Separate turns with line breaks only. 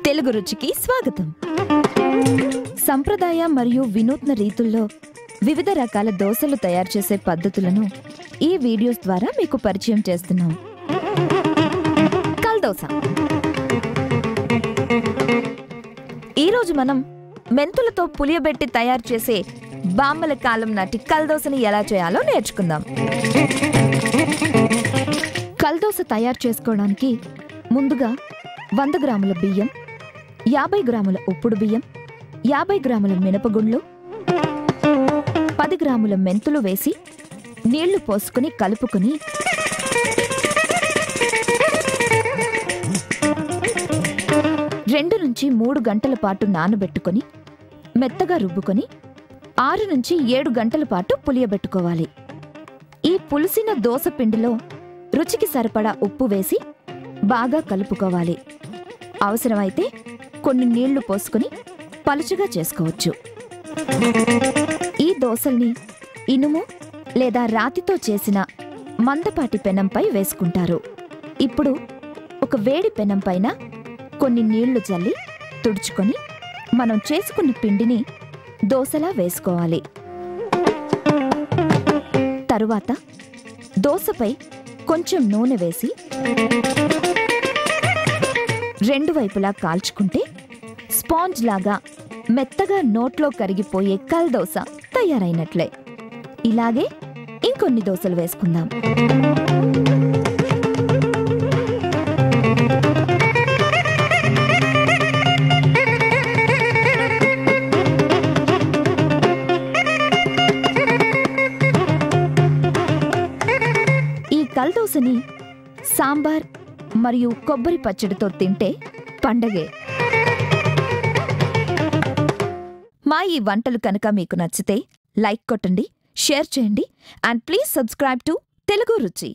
తెలుగు రుచికి స్వాగతం. సంప్రదాయ మరియు వినూత్న రీతుల్లో వివిధ రకాల దోసలు తయారు చేసే పద్ధతులను ఈ వీడియోస్ ద్వారా మీకు పరిచయం చేస్తున్నాం. కల్ దోస. ఈరోజు మనం మెంతులతో పులియబెట్టి తయారు చేసే బామ్మల కాలం నాటి కల్ దోసని ఎలా చేయాలో నేర్చుకుందాం. కల్ దోస తయారు చేసుకోవడానికి ముందుగా 100 గ్రాముల బియ్యం, 50 గ్రాముల ఉప్పుడు బియ్యం, 50 గ్రాముల మినపగుండ్లు, 10 గ్రాముల మెంతులు వేసి నీళ్లు పోసుకుని కలుపుకుని రెండు నుంచి 3 గంటల పాటు నానబెట్టుకుని మెత్తగా రుబ్బుకొని 6 నుంచి 7 గంటల పాటు పులియబెట్టుకోవాలి. ఈ పులిసిన దోస పిండిలో రుచికి సరిపడా ఉప్పు వేసి బాగా కలుపుకోవాలి. అవసరమైతే కొన్ని నీళ్లు పోసుకుని పలుచగా చేసుకోవచ్చు. ఈ దోసల్ని ఇనుము లేదా రాతితో చేసిన మందపాటి పెనంపై వేసుకుంటారు. ఇప్పుడు ఒక వేడి పెనం పైన కొన్ని నీళ్లు చల్లి తుడుచుకొని మనం చేసుకున్న పిండిని దోసలా వేసుకోవాలి. తరువాత దోసపై కొంచెం నూనె వేసి రెండు వైపులా కాల్చుకుంటే స్పాంజ్ లాగా మెత్తగా నోట్లో కరిగిపోయే కల్ దోస తయారైనట్లే. ఇలాగే ఇంకొన్ని దోసలు వేసుకుందాం. ఈ కల్ దోసని సాంబార్ మరియు కొబ్బరి పచ్చడితో తింటే పండగే. మా ఈ వంటలు కనుక మీకు నచ్చితే లైక్ కొట్టండి, షేర్ చేయండి and please subscribe to Telugu రుచి.